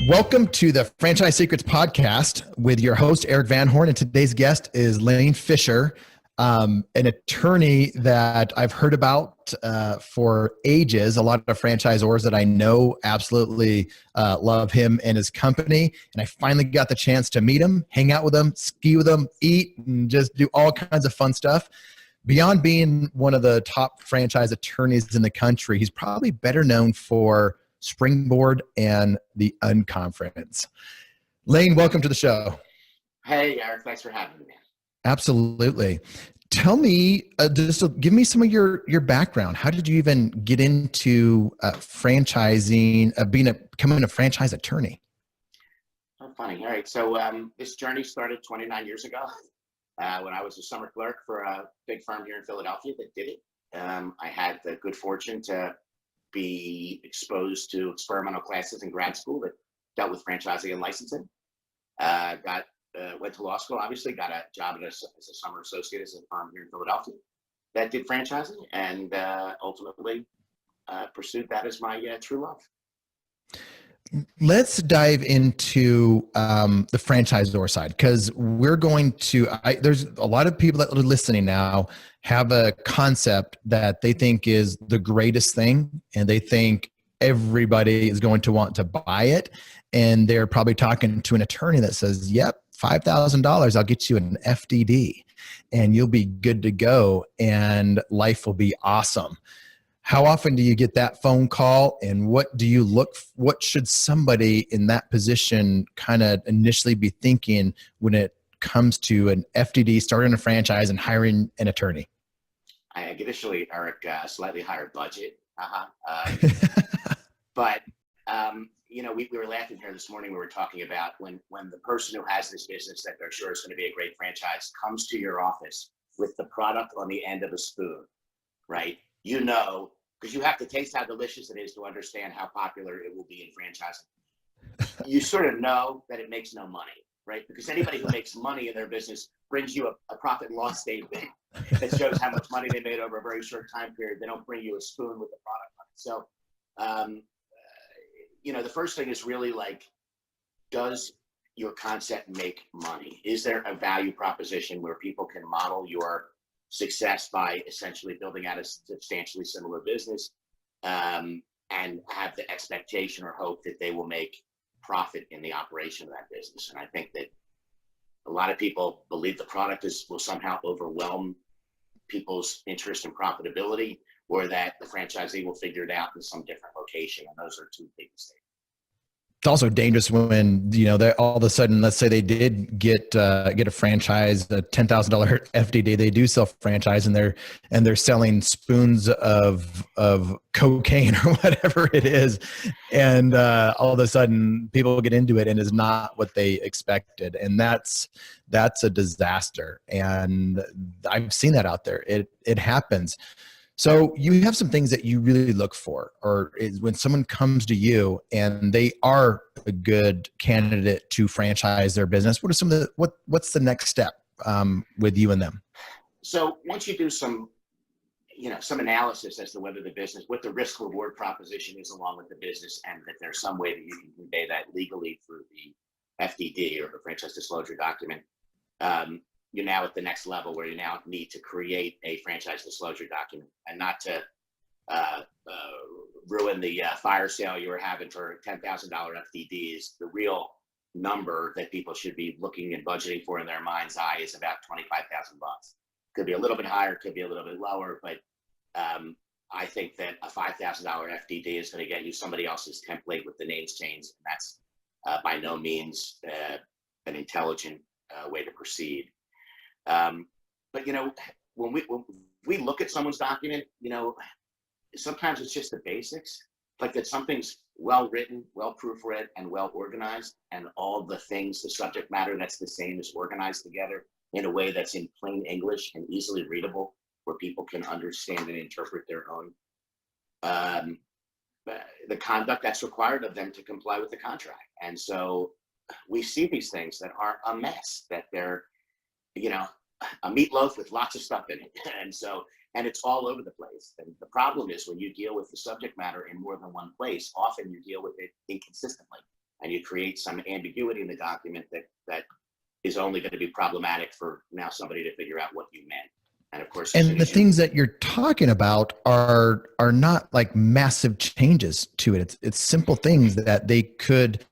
Welcome to the Franchise Secrets Podcast with your host, Eric Van Horn. And today's guest is Lane Fisher, an attorney that I've heard about for ages. A lot of franchisors that I know absolutely love him and his company. And I finally got the chance to meet him, hang out with him, ski with him, eat, and just do all kinds of fun stuff. Beyond being one of the top franchise attorneys in the country, he's probably better known for Springboard and the Unconference. Lane, welcome to the show. Hey, Eric, thanks for having me, man. Absolutely. Tell me, give me some of your background. How did you even get into franchising, becoming a franchise attorney? Oh, funny. All right. So this journey started 29 years ago when I was a summer clerk for a big firm here in Philadelphia that did it. I had the good fortune to be exposed to experimental classes in grad school that dealt with franchising and licensing. Went to law school, obviously, got a job as a summer associate as a firm here in Philadelphia that did franchising, and ultimately pursued that as my true love. Let's dive into the franchisor side, because we're going to, there's a lot of people that are listening now have a concept that they think is the greatest thing, and they think everybody is going to want to buy it. And they're probably talking to an attorney that says, yep, $5,000, I'll get you an FDD and you'll be good to go and life will be awesome. How often do you get that phone call, and what should somebody in that position kind of initially be thinking when it comes to an FDD, starting a franchise and hiring an attorney? I initially, Eric, slightly higher budget. But we were laughing here this morning. We were talking about when the person who has this business that they're sure is going to be a great franchise comes to your office with the product on the end of a spoon, right? Because you have to taste how delicious it is to understand how popular it will be in franchising. You sort of know that it makes no money, right? Because anybody who makes money in their business brings you a profit and loss statement that shows how much money they made over a very short time period. They don't bring you a spoon with the product on it. So, the first thing is really does your concept make money? Is there a value proposition where people can model your success by essentially building out a substantially similar business and have the expectation or hope that they will make profit in the operation of that business? And I think that a lot of people believe the product will somehow overwhelm people's interest in profitability, or that the franchisee will figure it out in some different location. And those are two big mistakes. It's also dangerous when, they all of a sudden, let's say they did get a franchise, a $10,000 FDD, they do sell franchise, and they're selling spoons of cocaine or whatever it is. And all of a sudden people get into it and it's not what they expected. And that's a disaster. And I've seen that out there. It happens. So you have some things that you really look for, or is when someone comes to you and they are a good candidate to franchise their business, what are some of what's the next step with you and them? So once you do some analysis as to what the risk reward proposition is along with the business, and that there's some way that you can convey that legally through the FDD or the franchise disclosure document, you're now at the next level where you now need to create a franchise disclosure document, and not to ruin the fire sale you were having for $10,000 FDDs. The real number that people should be looking and budgeting for in their mind's eye is about $25,000. Could be a little bit higher, could be a little bit lower, but I think that a $5,000 FDD is going to get you somebody else's template with the names changed, and that's by no means an intelligent way to proceed. But when we look at someone's document, sometimes it's just the basics, like that something's well written, well proofread, and well organized, and all the things, the subject matter that's the same, is organized together in a way that's in plain English and easily readable, where people can understand and interpret their own the conduct that's required of them to comply with the contract. And so we see these things that are a mess, that they're a meatloaf with lots of stuff in it. And it's all over the place. And the problem is when you deal with the subject matter in more than one place, often you deal with it inconsistently and you create some ambiguity in the document that is only going to be problematic for now somebody to figure out what you meant. And of course, And the things that you're talking about are not like massive changes to it. It's simple things that they could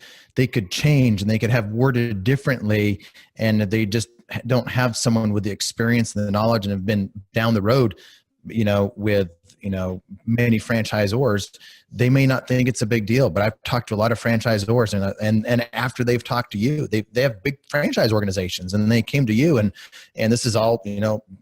change and they could have worded differently, and they just don't have someone with the experience and the knowledge and have been down the road, with many franchisors. They may not think it's a big deal, but I've talked to a lot of franchisors, and after they've talked to you, they have big franchise organizations, and they came to you, and this is all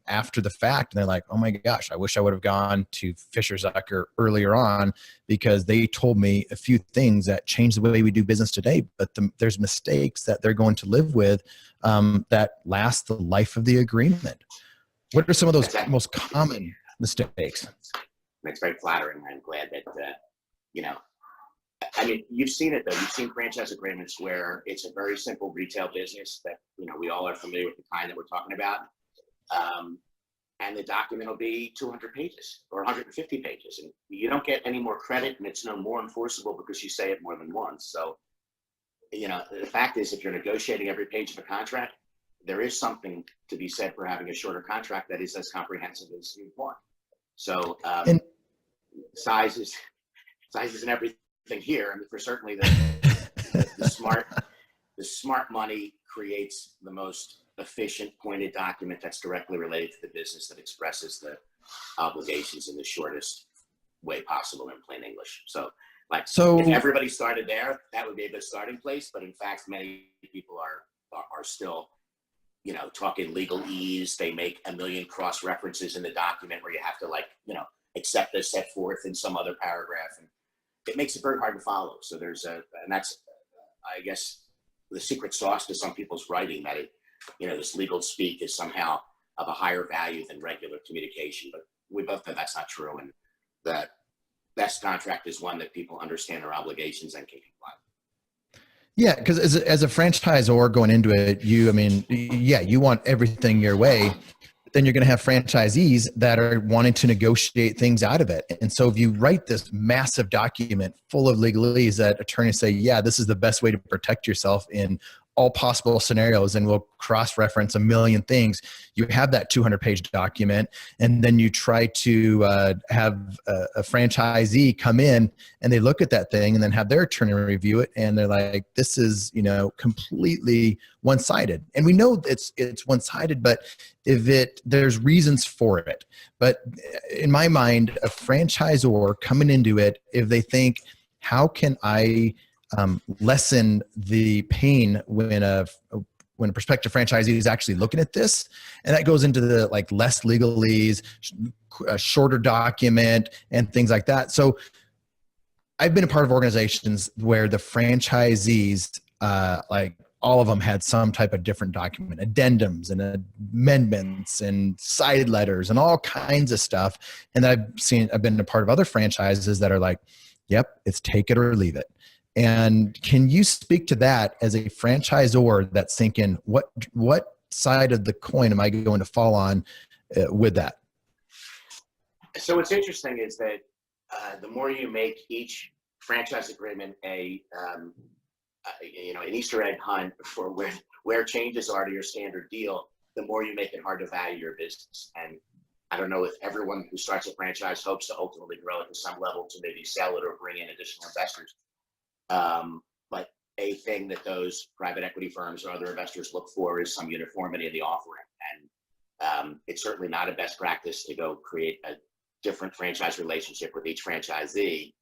after the fact, and they're like, oh my gosh, I wish I would have gone to Fisher Zucker earlier on, because they told me a few things that changed the way we do business today. But there's mistakes that they're going to live with that last the life of the agreement. What are some of those most common mistakes? It's very flattering. I'm glad that, I mean, you've seen it though. You've seen franchise agreements where it's a very simple retail business that, we all are familiar with the kind that we're talking about. And the document will be 200 pages or 150 pages, and you don't get any more credit, and it's no more enforceable because you say it more than once. So, the fact is, if you're negotiating every page of a contract, there is something to be said for having a shorter contract that is as comprehensive as you want. So size isn't everything here. I mean, for certainly the smart money creates the most efficient, pointed document that's directly related to the business, that expresses the obligations in the shortest way possible in plain English. So if everybody started there, that would be a good starting place. But in fact, many people are still talking legalese. They make a million cross references in the document where you have to accept as set forth in some other paragraph, and it makes it very hard to follow. So and that's, I guess, the secret sauce to some people's writing, that this legal speak is somehow of a higher value than regular communication. But we both know that's not true, and that best contract is one that people understand their obligations and can comply. Yeah, because as a franchisor going into it, you want everything your way. But then you're going to have franchisees that are wanting to negotiate things out of it. And so if you write this massive document full of legalese that attorneys say, yeah, this is the best way to protect yourself in all possible scenarios, and we'll cross-reference a million things, you have that 200-page document, and then you try to have a franchisee come in and they look at that thing and then have their attorney review it, and they're like, this is completely one-sided. And we know it's one-sided, but there's reasons for it. But in my mind, a franchisor coming into it, if they think, how can I lessen the pain when a prospective franchisee is actually looking at this, and that goes into the less legalese, a shorter document, and things like that. So I've been a part of organizations where the franchisees, all of them had some type of different document, addendums and amendments and side letters and all kinds of stuff. And I've been a part of other franchises that are like, yep, it's take it or leave it. And can you speak to that as a franchisor that's thinking, what side of the coin am I going to fall on with that? So what's interesting is that the more you make each franchise agreement an Easter egg hunt for where changes are to your standard deal, the more you make it hard to value your business. And I don't know if everyone who starts a franchise hopes to ultimately grow it to some level to maybe sell it or bring in additional investors. But a thing that those private equity firms or other investors look for is some uniformity in the offering. And it's certainly not a best practice to go create a different franchise relationship with each franchisee.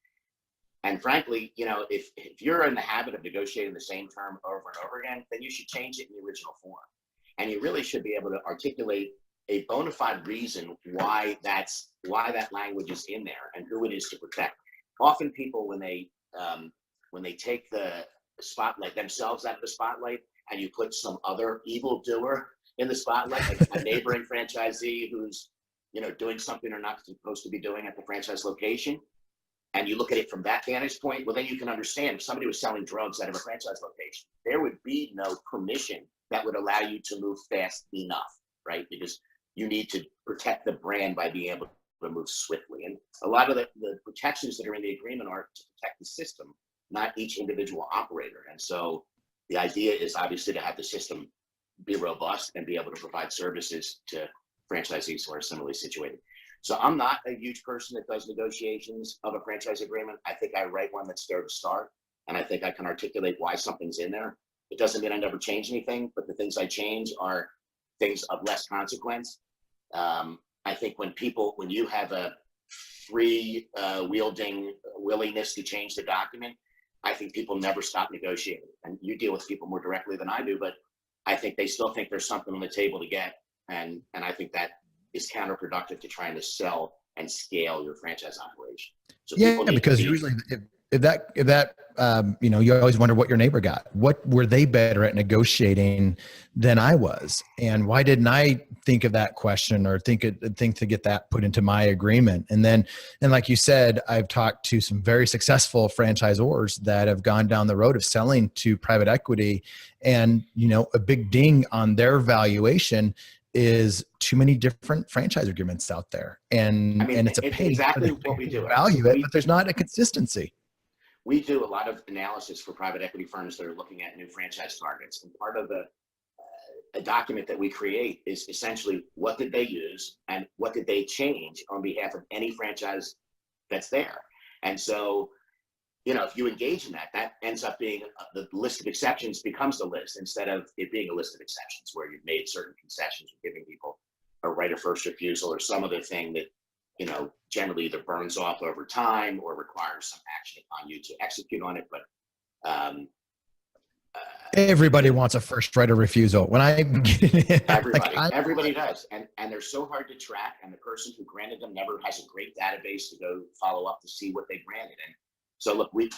And frankly, if you're in the habit of negotiating the same term over and over again, then you should change it in the original form. And you really should be able to articulate a bona fide reason why that language is in there and who it is to protect. Often people, when they take the spotlight themselves out of the spotlight, and you put some other evildoer in the spotlight, like a neighboring franchisee who's doing something they're not supposed to be doing at the franchise location, and you look at it from that vantage point, well, then you can understand if somebody was selling drugs out of a franchise location, there would be no permission that would allow you to move fast enough. right? Because you need to protect the brand by being able to move swiftly. And a lot of the protections that are in the agreement are to protect the system, not each individual operator. And so the idea is obviously to have the system be robust and be able to provide services to franchisees who are similarly situated. So I'm not a huge person that does negotiations of a franchise agreement. I think I write one that's fair to start, and I think I can articulate why something's in there. It doesn't mean I never change anything, but the things I change are things of less consequence. I think when you have a free-wielding willingness to change the document, I think people never stop negotiating. And you deal with people more directly than I do, but I think they still think there's something on the table to get. And I think that is counterproductive to trying to sell and scale your franchise operation. So Yeah, because usually if that you always wonder what your neighbor got. What were they better at negotiating than I was? And why didn't I think of that question or think to get that put into my agreement? And like you said, I've talked to some very successful franchisors that have gone down the road of selling to private equity, and a big ding on their valuation is too many different franchise agreements out there. And it's a pain. Exactly what we do. Value it, but there's not a consistency. We do a lot of analysis for private equity firms that are looking at new franchise targets. And part of a document that we create is essentially what did they use and what did they change on behalf of any franchise that's there. And so, if you engage in that ends up being the list of exceptions becomes the list instead of it being a list of exceptions where you've made certain concessions or giving people a right of first refusal or some other thing that, generally either burns off over time or requires some action upon you to execute on it. But everybody wants a first right of refusal. When everybody does, and they're so hard to track, and the person who granted them never has a great database to go follow up to see what they granted. And so look, we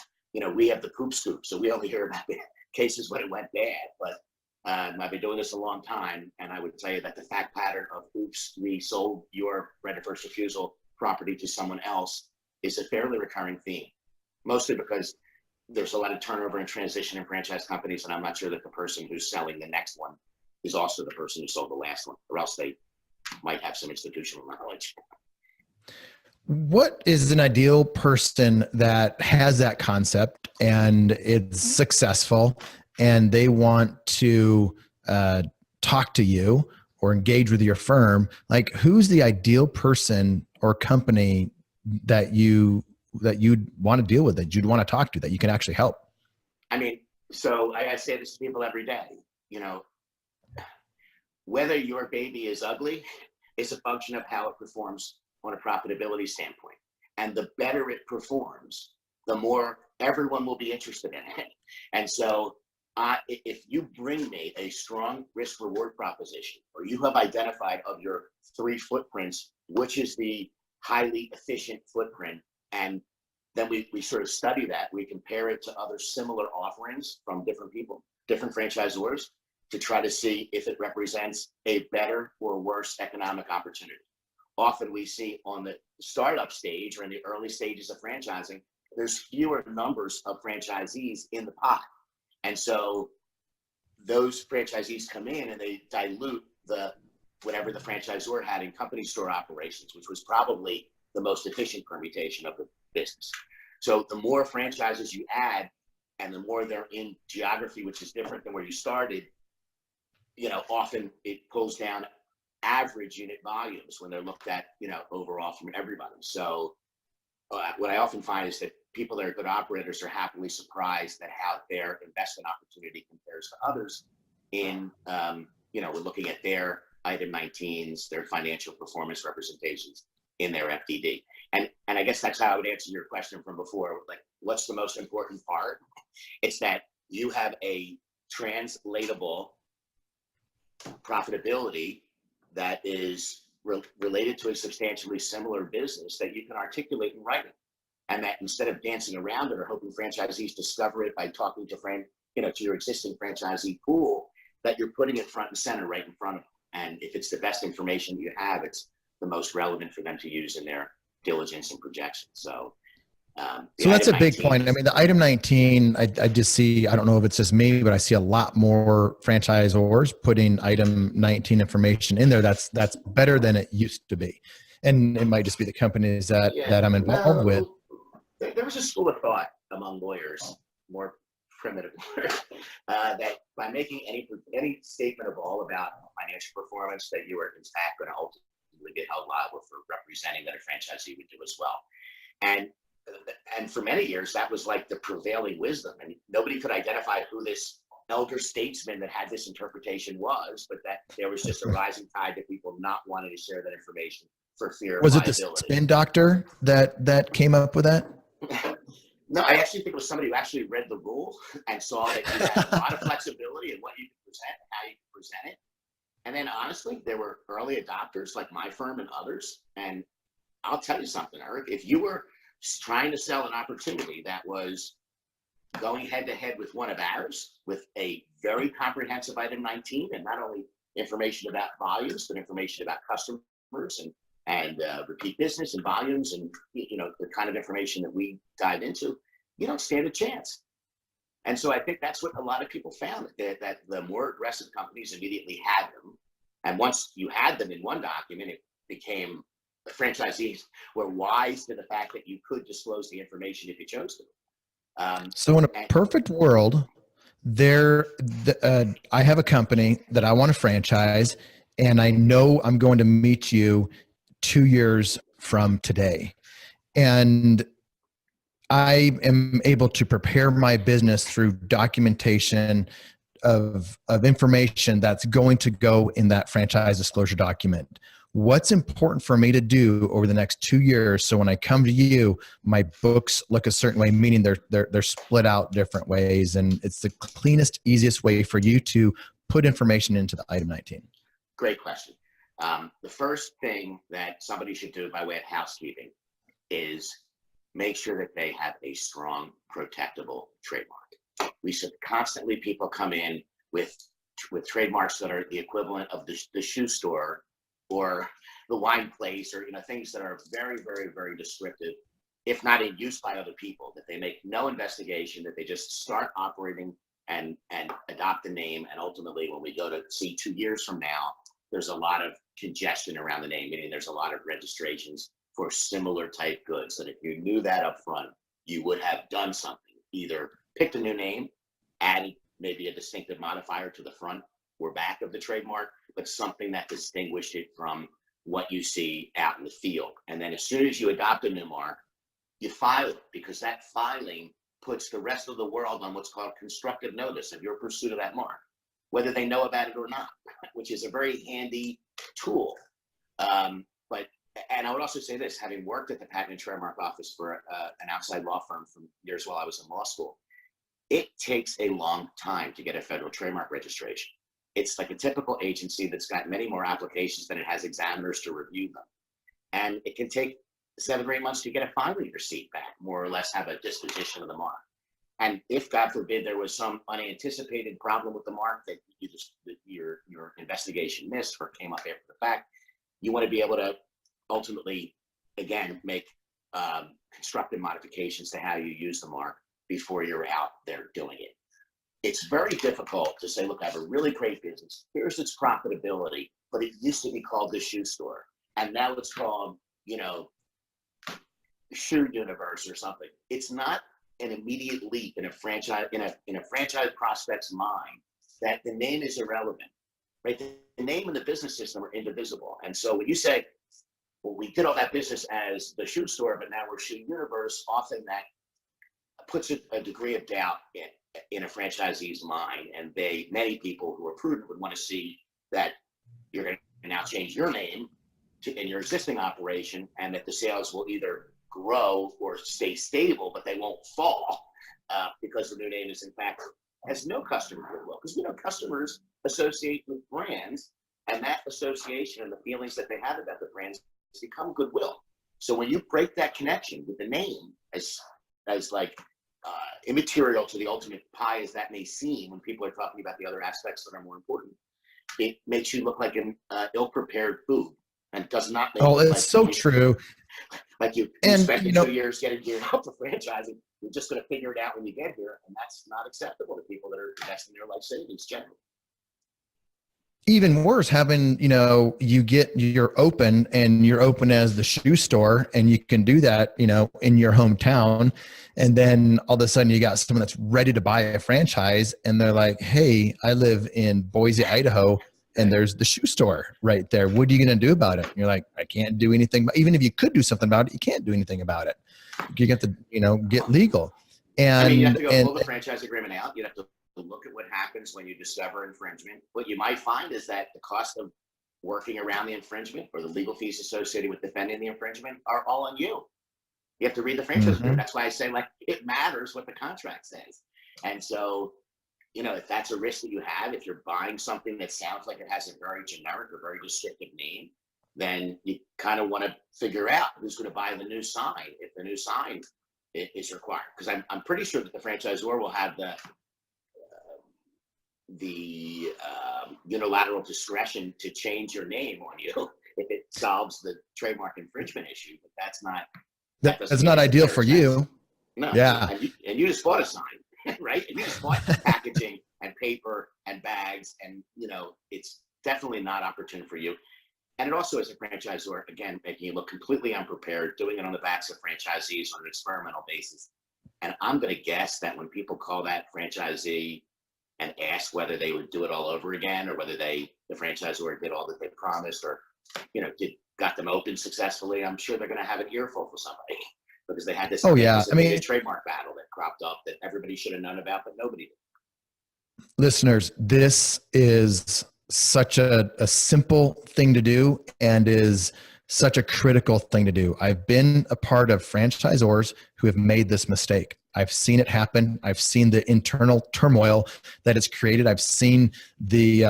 have the poop scoop, so we only hear about the cases when it went bad. But I've been doing this a long time, and I would tell you that the fact pattern of oops, we sold your right of first refusal property to someone else is a fairly recurring theme, mostly because there's a lot of turnover and transition in franchise companies, and I'm not sure that the person who's selling the next one is also the person who sold the last one, or else they might have some institutional knowledge. What is an ideal person that has that concept and it's successful and they want to talk to you or engage with your firm? Like, who's the ideal person or company that you'd want to deal with, that you'd want to talk to, that you can actually help? I mean, so I say this to people every day, whether your baby is ugly is a function of how it performs on a profitability standpoint. And the better it performs, the more everyone will be interested in it. And so if you bring me a strong risk reward proposition, or you have identified of your 3 footprints, which is the highly efficient footprint, and then we sort of study that, we compare it to other similar offerings from different people, different franchisors, to try to see if it represents a better or worse economic opportunity. Often we see on the startup stage or in the early stages of franchising, there's fewer numbers of franchisees in the pot. And so those franchisees come in and they dilute whatever the franchisor had in company store operations, which was probably the most efficient permutation of the business. So the more franchises you add and the more they're in geography, which is different than where you started, often it pulls down average unit volumes when they're looked at, overall from everybody. So what I often find is that people that are good operators are happily surprised at how their investment opportunity compares to others in, we're looking at their item 19s, their financial performance representations in their FDD. And I guess that's how I would answer your question from before. Like, what's the most important part? It's that you have a translatable profitability that is related to a substantially similar business that you can articulate in writing, and that instead of dancing around it or hoping franchisees discover it by talking to to your existing franchisee pool, that you're putting it front and center right in front of them. And if it's the best information you have, it's the most relevant for them to use in their diligence and projection. So The So that's item a big 19 point. I is, mean, the item 19, I just see, I don't know if it's just me, but I see a lot more franchisors putting item 19 information in there. That's better than it used to be. And it might just be the companies yeah, that I'm involved with. no, there was a school of thought among lawyers, more primitive lawyers, that by making any statement at all about financial performance, that you were in fact going to ultimately get held liable for representing that a franchisee would do as well. And for many years, that was like the prevailing wisdom, and nobody could identify who this elder statesman that had this interpretation was, but that there was just a rising tide of people not wanting to share that information for fear of Was it the liability. spin doctor that came up with that? No, I actually think it was somebody who actually read the rule and saw that you had a lot of flexibility in what you could present, how you could present it. And then honestly, there were early adopters like my firm and others. And I'll tell you something, Eric, if you were trying to sell an opportunity that was going head to head with one of ours with a very comprehensive item 19, and not only information about volumes, but information about customers and repeat business and volumes and the kind of information that we dive into, you don't stand a chance. And so I think that's what a lot of people found, that the more aggressive companies immediately had them. And once you had them in one document, it became, the franchisees were wise to the fact that you could disclose the information if you chose to. So in a perfect world, I have a company that I want to franchise, and I know I'm going to meet you 2 years from today. And I am able to prepare my business through documentation of information that's going to go in that franchise disclosure document. What's important for me to do over the next 2 years, so when I come to you, my books look a certain way, meaning they're split out different ways, and it's the cleanest, easiest way for you to put information into the item 19. Great question. The first thing that somebody should do by way of housekeeping is make sure that they have a strong, protectable trademark. We should constantly, people come in with trademarks that are the equivalent of the shoe store or the wine place, or things that are very, very, very descriptive, if not in use by other people, that they make no investigation, that they just start operating and adopt the name. And ultimately, when we go to see 2 years from now, there's a lot of congestion around the name, meaning there's a lot of registrations for similar type goods. And if you knew that up front, you would have done something, either picked a new name, added maybe a distinctive modifier to the front or back of the trademark, but something that distinguished it from what you see out in the field. And then as soon as you adopt a new mark, you file it, because that filing puts the rest of the world on what's called constructive notice of your pursuit of that mark, whether they know about it or not, which is a very handy tool. And I would also say this, having worked at the Patent and Trademark Office for an outside law firm for years while I was in law school, it takes a long time to get a federal trademark registration. It's like a typical agency that's got many more applications than it has examiners to review them. And it can take 7 or 8 months to get a filing receipt back, more or less have a disposition of the mark. And if, God forbid, there was some unanticipated problem with the mark that your investigation missed or came up after the fact, you want to be able to ultimately, again, make constructive modifications to how you use the mark before you're out there doing it. It's very difficult to say, look, I have a really great business. Here's its profitability, but it used to be called the shoe store, and now it's called, Shoe Universe or something. It's not an immediate leap in a franchise prospect's mind that the name is irrelevant, right? The name and the business system are indivisible. And so when you say, well, we did all that business as the shoe store, but now we're Shoe Universe, often that puts a degree of doubt in a franchisee's mind. And many people who are prudent would want to see that you're going to now change your name in your existing operation, and that the sales will either grow or stay stable, but they won't fall because the new name is, in fact, has no customer goodwill. Because customers associate with brands, and that association and the feelings that they have about the brands become goodwill. So when you break that connection with the name, as like immaterial to the ultimate pie as that may seem, when people are talking about the other aspects that are more important, it makes you look like an ill-prepared food. and does not make Oh, it look it's so true. like you And, spent the 2 years getting geared up for franchising. You're just going to figure it out when you get here, and that's not acceptable to people that are investing their life savings generally. even worse, having, you're open and you're open as the shoe store, and you can do that, in your hometown. And then all of a sudden you got someone that's ready to buy a franchise, and they're like, hey, I live in Boise, Idaho, and there's the shoe store right there. What are you going to do about it? And you're like, I can't do anything. Even if you could do something about it, you can't do anything about it. You get to, get legal. I mean, you have And, to go and pull the franchise agreement out. You have to look at what happens when you discover infringement. What you might find is that the cost of working around the infringement or the legal fees associated with defending the infringement are all on you. You have to read the franchise agreement. That's why I say, like, it matters what the contract says. And so, if that's a risk that you have, if you're buying something that sounds like it has a very generic or very descriptive name, then you kind of want to figure out who's going to buy the new sign if the new sign is required. Because I'm pretty sure that the franchisor will have the unilateral discretion to change your name on you if it solves the trademark infringement issue. But that's not ideal for you. No, Yeah. and you just bought a sign, right? And you just bought packaging and paper and bags, and it's definitely not opportune for you. And it also, as a franchisor, again, making you look completely unprepared, doing it on the backs of franchisees on an experimental basis. And I'm going to guess that when people call that franchisee and ask whether they would do it all over again, or whether the franchisor did all that they promised, or got them open successfully, I'm sure they're going to have an earful for somebody because they had this trademark battle that cropped up that everybody should have known about, but nobody did. Listeners, this is such a simple thing to do, and is such a critical thing to do. I've been a part of franchisors who have made this mistake. I've seen it happen. I've seen the internal turmoil that it's created. I've seen the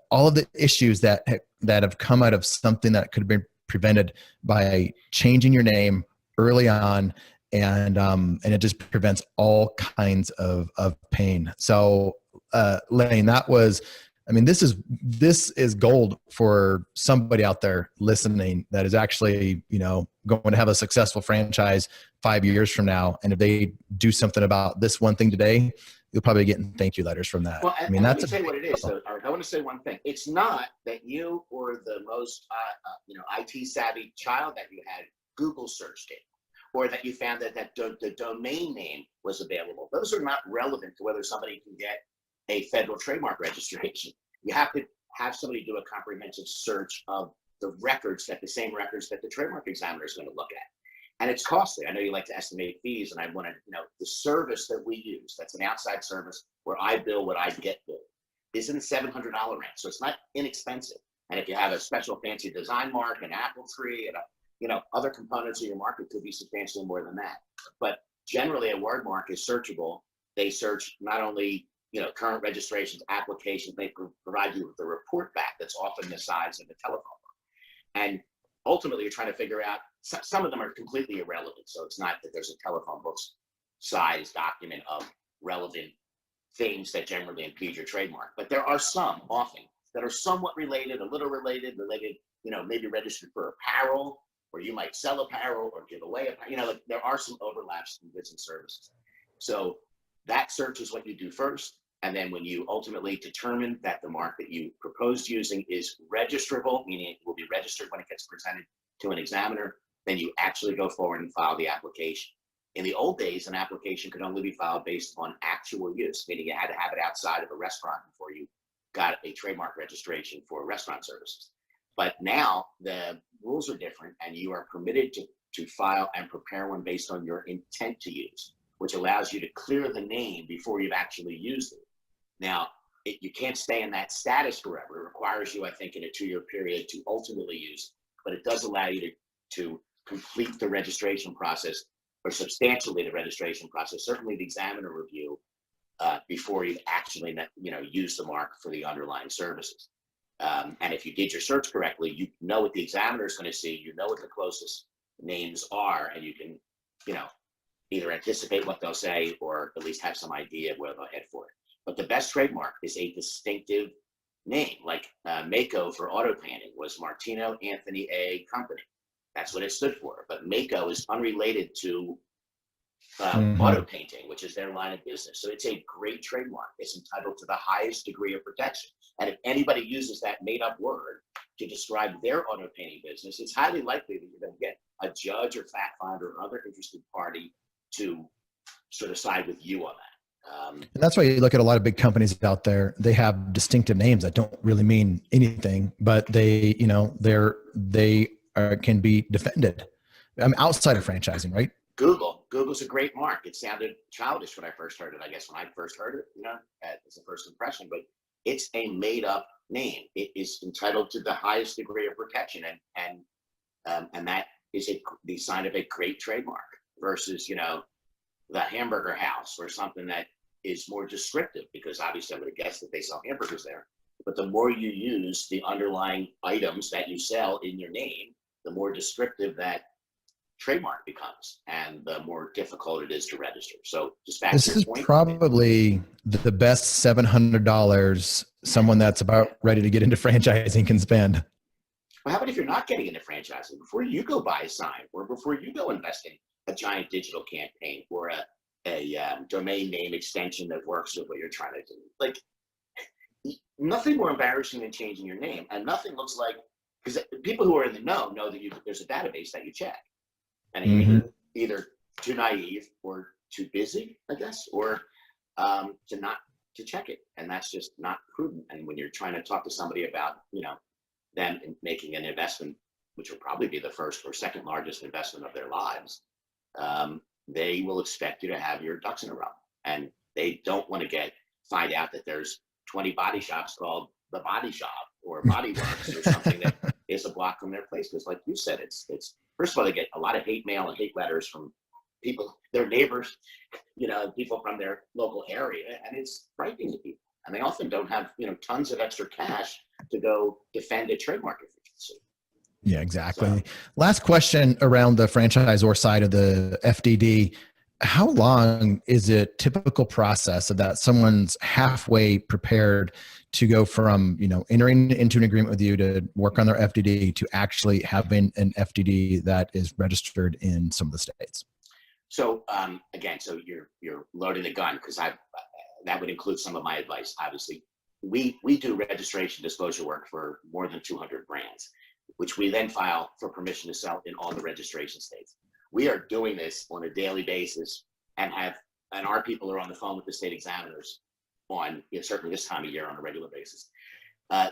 all of the issues that have come out of something that could have been prevented by changing your name early on, and it just prevents all kinds of pain. So, Lane, this is gold for somebody out there listening that is actually, going to have a successful franchise 5 years from now. And if they do something about this one thing today, you'll probably get thank you letters from that. Well, that's let me tell you what it is. So, I want to say one thing. It's not that you or the most, IT savvy child that you had Google searched it, or that you found that the domain name was available. Those are not relevant to whether somebody can get a federal trademark registration. You have to have somebody do a comprehensive search of the records, the same records that the trademark examiner is going to look at. And it's costly. I know you like to estimate fees, and I want to, the service that we use, that's an outside service where I bill what I get billed, is in the $700 range. So it's not inexpensive. And if you have a special fancy design mark, an apple tree, and other components of your mark, it could be substantially more than that. But generally, a word mark is searchable. They search not only current registrations, applications, they provide you with the report back that's often the size of a telephone book. And ultimately, you're trying to figure out, some of them are completely irrelevant. So it's not that there's a telephone book size document of relevant things that generally impede your trademark. But there are some often that are somewhat related, a little related, maybe registered for apparel, or you might sell apparel or give away apparel. There are some overlaps in goods and services. So that search is what you do first. And then when you ultimately determine that the mark that you proposed using is registrable, meaning it will be registered when it gets presented to an examiner, then you actually go forward and file the application. In the old days, an application could only be filed based on actual use, meaning you had to have it outside of a restaurant before you got a trademark registration for restaurant services. But now the rules are different, and you are permitted to file and prepare one based on your intent to use, which allows you to clear the name before you've actually used it. Now, you can't stay in that status forever. It requires you, I think, in a 2-year period to ultimately use, but it does allow you to complete the registration process, or substantially the registration process, certainly the examiner review, before you've actually used the mark for the underlying services. And if you did your search correctly, you know what the examiner is going to see, you know what the closest names are, and you can, either anticipate what they'll say or at least have some idea of where they'll head for it. But the best trademark is a distinctive name. Like Mako for auto painting was Martino Anthony A Company. That's what it stood for. But Mako is unrelated to auto painting, which is their line of business. So it's a great trademark. It's entitled to the highest degree of protection. And if anybody uses that made up word to describe their auto painting business, it's highly likely that you're going to get a judge or fact finder or other interested party to sort of side with you on that. And that's why you look at a lot of big companies out there, they have distinctive names that don't really mean anything, but they, you know, can be defended. I mean, outside of franchising, right? Google's a great mark. It sounded childish when I first heard it. I guess when I first heard it, you know, as a first impression, but it's a made up name. It is entitled to the highest degree of protection. And that is the sign of a great trademark versus, you know, the Hamburger House or something that is more descriptive, because obviously I would have guessed that they sell hamburgers there. But the more you use the underlying items that you sell in your name, the more descriptive that trademark becomes, and the more difficult it is to register. So just back to your point. This is probably the best $700 someone that's about ready to get into franchising can spend. Well, how about if you're not getting into franchising? Before you go buy a sign, or before you go invest in a giant digital campaign or a domain name extension that works with what you're trying to do. Like, nothing more embarrassing than changing your name, and nothing looks like, because people who are in the know that there's a database that you check, and you're either too naive or too busy, I guess, or to check it, and that's just not prudent. And when you're trying to talk to somebody about, you know, them making an investment, which will probably be the first or second largest investment of their lives, they will expect you to have your ducks in a row, and they don't want to find out that there's 20 body shops called the Body Shop or Body Works or something that is a block from their place. Because, like you said, it's first of all, they get a lot of hate mail and hate letters from people, their neighbors, you know, people from their local area, and it's frightening to people. And they often don't have, you know, tons of extra cash to go defend a trademark efficiency. Yeah, exactly. So, last question around the franchisor side of the FDD. How long is a typical process of that someone's halfway prepared to go from, you know, entering into an agreement with you to work on their FDD to actually having an FDD that is registered in some of the states? So again, so you're loading the gun, because that would include some of my advice. Obviously, we do registration disclosure work for more than 200 brands, which we then file for permission to sell in all the registration states. We are doing this on a daily basis, and our people are on the phone with the state examiners on, you know, certainly this time of year on a regular basis.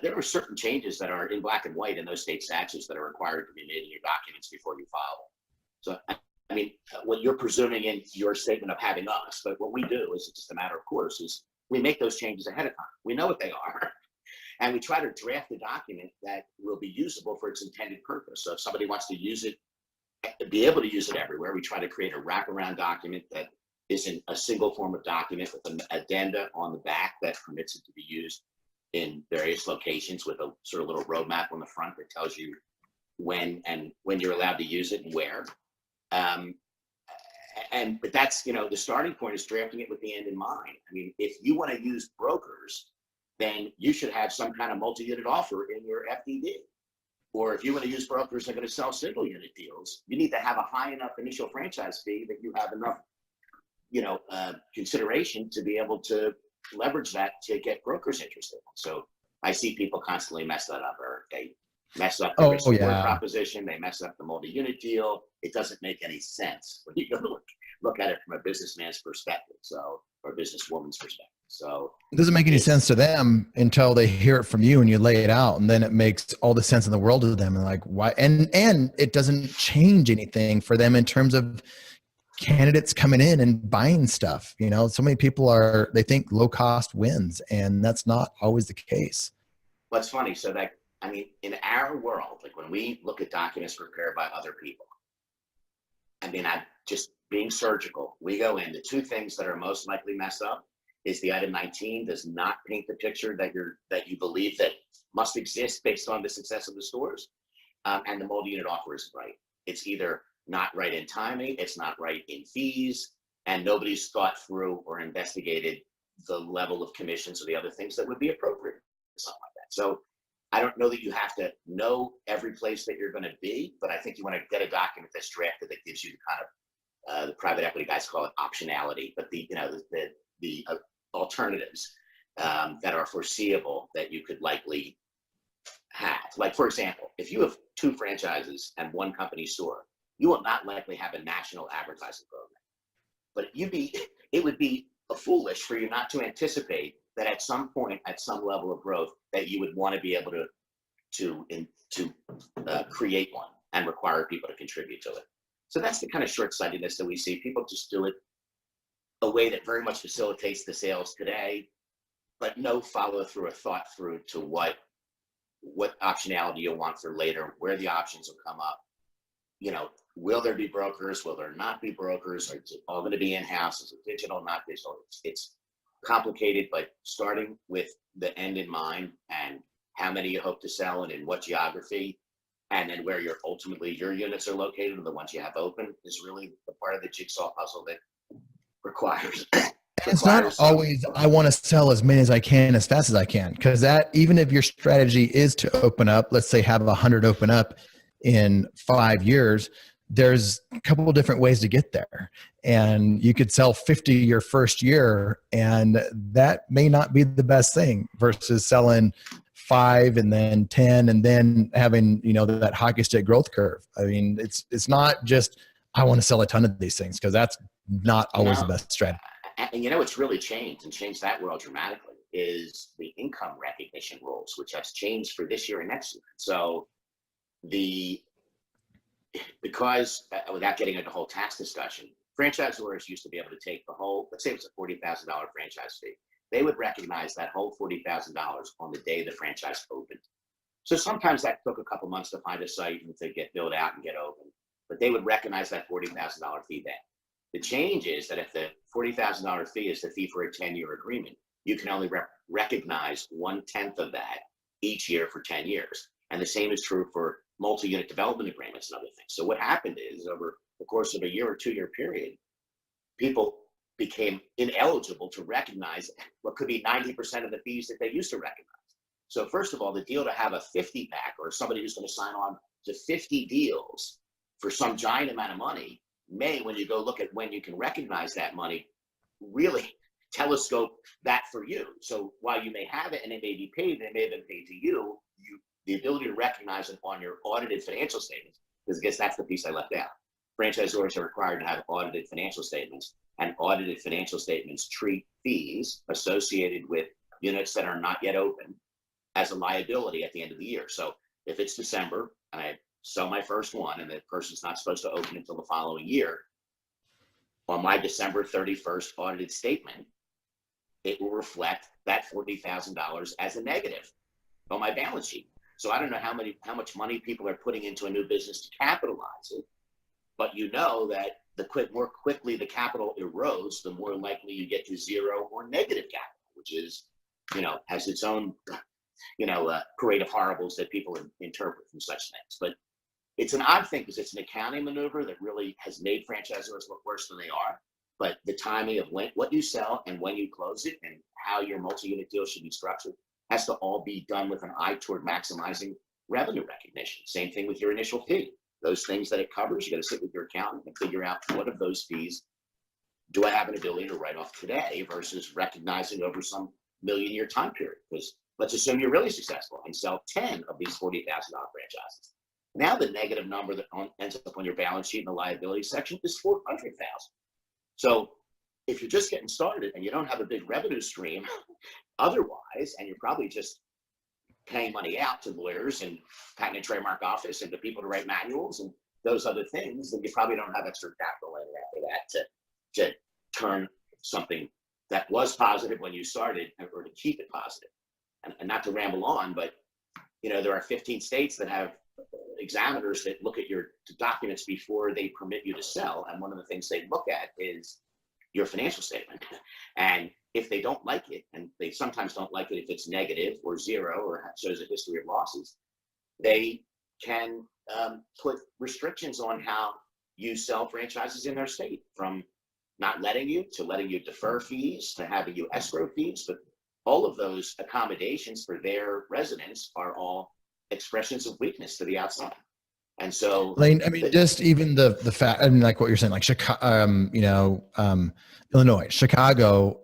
There are certain changes that are in black and white in those state statutes that are required to be made in your documents before you file them. So, I mean, what you're presuming in your statement of having us, but what we do is just a matter of course, is we make those changes ahead of time. We know what they are. And we try to draft a document that will be usable for its intended purpose. So if somebody wants to use it, be able to use it everywhere, we try to create a wraparound document that isn't a single form of document with an addenda on the back that permits it to be used in various locations, with a sort of little roadmap on the front that tells you when you're allowed to use it and where. But that's, you know, the starting point is drafting it with the end in mind. I mean, if you want to use brokers, then you should have some kind of multi-unit offer in your FDD. Or if you want to use brokers that are going to sell single unit deals, you need to have a high enough initial franchise fee that you have enough, you know, consideration to be able to leverage that to get brokers interested. So I see people constantly mess that up, or they mess up the risk reward proposition, they mess up the multi-unit deal. It doesn't make any sense when you go to look at it from a businessman's perspective, or a businesswoman's perspective. So it doesn't make any sense to them until they hear it from you and you lay it out, and then it makes all the sense in the world to them. And like, why? And it doesn't change anything for them in terms of candidates coming in and buying stuff. You know, so many people they think low cost wins, and that's not always the case. Well, it's funny. So that, I mean, in our world, like when we look at documents prepared by other people, I mean, I'm just being surgical. We go in, the two things that are most likely messed up is the item 19 does not paint the picture that you believe that must exist based on the success of the stores, and the multi-unit offer isn't right. It's either not right in timing, it's not right in fees, and nobody's thought through or investigated the level of commissions or the other things that would be appropriate, something like that. that. So I don't know that you have to know every place that you're going to be, but I think you want to get a document that's drafted that gives you the kind of the private equity guys call it optionality, but the alternatives that are foreseeable that you could likely have. Like, for example, if you have 2 franchises and 1 company store, you will not likely have a national advertising program. But it would be foolish for you not to anticipate that at some point, at some level of growth, that you would want to be able to create one and require people to contribute to it. So that's the kind of short-sightedness that we see. People just do it a way that very much facilitates the sales today, but no follow through or thought through to what optionality you'll want for later, where the options will come up. Will there be brokers? Will there not be brokers? Is it all going to be in-house? Is it digital, not digital? It's complicated, but starting with the end in mind and how many you hope to sell and in what geography, and then where your units are located, or the ones you have open, is really the part of the jigsaw puzzle that requires. It's not always, I want to sell as many as I can as fast as I can, because that, even if your strategy is to open up, let's say have 100 open up in 5 years, there's a couple of different ways to get there. And you could sell 50 your first year, and that may not be the best thing versus selling 5 and then 10 and then having, that hockey stick growth curve. I mean, it's not just, I want to sell a ton of these things, because that's not always the best strategy. And it's really changed that world dramatically, is the income recognition rules, which has changed for this year and next year. So because without getting into the whole tax discussion, franchisors used to be able to take the whole, let's say it was a $40,000 franchise fee. They would recognize that whole $40,000 on the day the franchise opened. So sometimes that took a couple months to find a site and to get built out and get open, but they would recognize that $40,000 fee then. The change is that if the $40,000 fee is the fee for a 10-year agreement, you can only recognize 1/10 of that each year for 10 years. And the same is true for multi-unit development agreements and other things. So what happened is, over the course of a year or 2 year period, people became ineligible to recognize what could be 90% of the fees that they used to recognize. So first of all, the deal to have a 50 pack, or somebody who's going to sign on to 50 deals for some giant amount of money, may, when you go look at when you can recognize that money, really telescope that for you. So while you may have it and it may be paid, and it may have been paid to you, the ability to recognize it on your audited financial statements, because I guess that's the piece I left out. Franchisors are required to have audited financial statements, and audited financial statements treat fees associated with units that are not yet open as a liability at the end of the year. So if it's December and I sell my first one and the person's not supposed to open until the following year, on my December 31st audited statement, it will reflect that $40,000 as a negative on my balance sheet. So I don't know how much money people are putting into a new business to capitalize it, but that the more quickly the capital erodes, the more likely you get to zero or negative capital, which is, has its own, parade of horribles that people interpret from such things. But it's an odd thing, because it's an accounting maneuver that really has made franchisors look worse than they are. But the timing of what you sell and when you close it, and how your multi-unit deal should be structured, has to all be done with an eye toward maximizing revenue recognition. Same thing with your initial fee. Those things that it covers, you got to sit with your accountant and figure out what of those fees do I have an ability to write off today versus recognizing over some million-year time period. Because let's assume you're really successful and sell 10 of these $40,000 franchises. Now the negative number that ends up on your balance sheet in the liability section is $400,000. So if you're just getting started and you don't have a big revenue stream otherwise, and you're probably just paying money out to lawyers and patent and trademark office and to people to write manuals and those other things, then you probably don't have extra capital in after that to turn something that was positive when you started, or to keep it positive. And not to ramble on, but there are 15 states that have examiners that look at your documents before they permit you to sell, and one of the things they look at is your financial statement. And if they don't like it, and they sometimes don't like it if it's negative or zero or shows a history of losses, they can put restrictions on how you sell franchises in their state, from not letting you to letting you defer fees to having you escrow fees. But all of those accommodations for their residents are all expressions of weakness to the outside. And so, Lane, I mean, just even the fact, I mean, like what you're saying, like Chicago, Illinois, Chicago,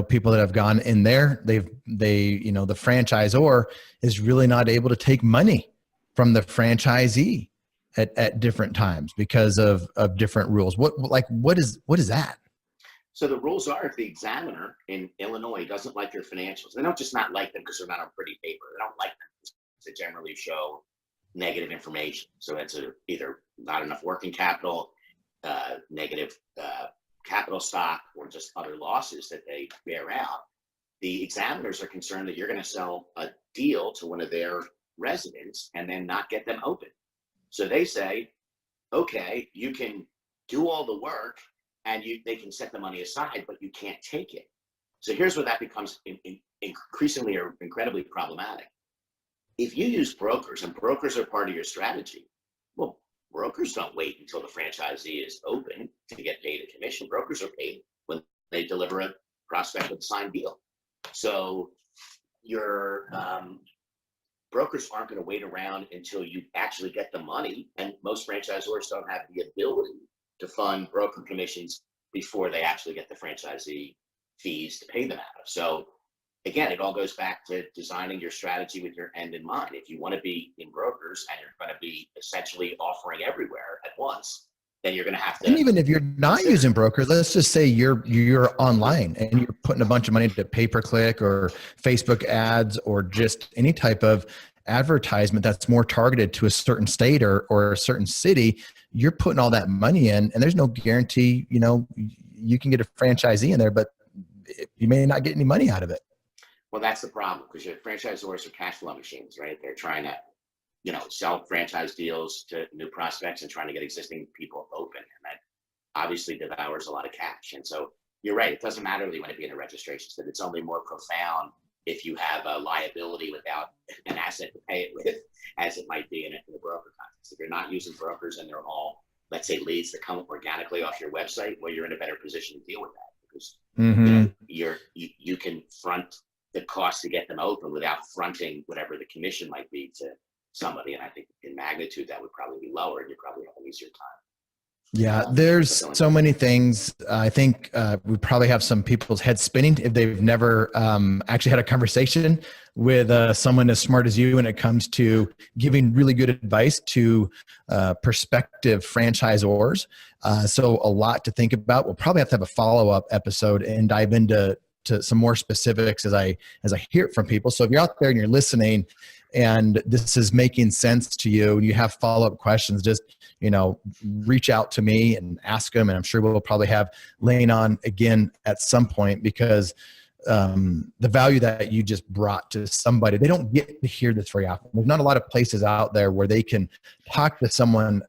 people that have gone in there, the franchisor is really not able to take money from the franchisee at different times because of different rules. What is that? So the rules are, if the examiner in Illinois doesn't like your financials, they don't just not like them because they're not on pretty paper. They don't like them because they generally show negative information. So it's either not enough working capital, negative capital stock, or just other losses that they bear out. The examiners are concerned that you're going to sell a deal to one of their residents and then not get them open. So they say, okay, you can do all the work and they can set the money aside, but you can't take it. So here's where that becomes increasingly or incredibly problematic. If you use brokers, and brokers are part of your strategy, well, brokers don't wait until the franchisee is open to get paid a commission. Brokers are paid when they deliver a prospect with a signed deal. So your brokers aren't going to wait around until you actually get the money, and most franchisors don't have the ability to fund broker commissions before they actually get the franchisee fees to pay them out of. So again, it all goes back to designing your strategy with your end in mind. If you want to be in brokers and you're going to be essentially offering everywhere at once, then you're going to have to. And even if you're not using brokers, let's just say you're online and you're putting a bunch of money to pay-per-click or Facebook ads or just any type of advertisement that's more targeted to a certain state or a certain city, you're putting all that money in, and there's no guarantee, you can get a franchisee in there, but you may not get any money out of it. Well, that's the problem, because your franchisors are cash flow machines, right? They're trying to, sell franchise deals to new prospects and trying to get existing people open. And that obviously devours a lot of cash. And so you're right. It doesn't matter that you want to be in a registration state. It's only more profound if you have a liability without an asset to pay it with, as it might be in a broker context. If you're not using brokers and they're all, let's say, leads that come organically off your website, well, you're in a better position to deal with that, because you can front the cost to get them open without fronting whatever the commission might be to somebody. And I think in magnitude that would probably be lower, and you probably have an easier time. Yeah, there's so many things. I think we probably have some people's heads spinning if they've never actually had a conversation with someone as smart as you when it comes to giving really good advice to prospective franchisors. So a lot to think about. We'll probably have to have a follow-up episode and dive into some more specifics as I hear it from people. So if you're out there and you're listening and this is making sense to you and you have follow-up questions, just reach out to me and ask them. And I'm sure we'll probably have Lane on again at some point, because the value that you just brought to somebody, they don't get to hear this very often. There's not a lot of places out there where they can talk to someone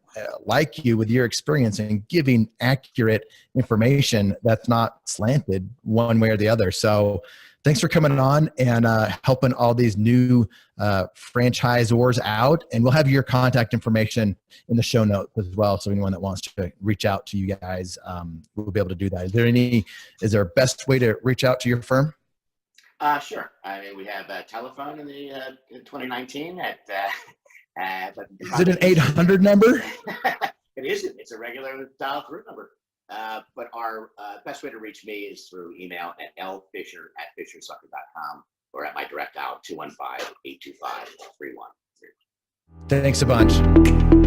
like you with your experience and giving accurate information that's not slanted one way or the other. So thanks for coming on and helping all these new franchisors out. And we'll have your contact information in the show notes as well. So anyone that wants to reach out to you guys, we'll be able to do that. Is there a best way to reach out to your firm? Sure. I mean, we have a telephone in the in 2019 at is it an 800 number? It isn't. It's a regular dial-through number. But our best way to reach me is through email at lfisher@fishersucker.com or at my direct dial 215-825-3131. Thanks a bunch.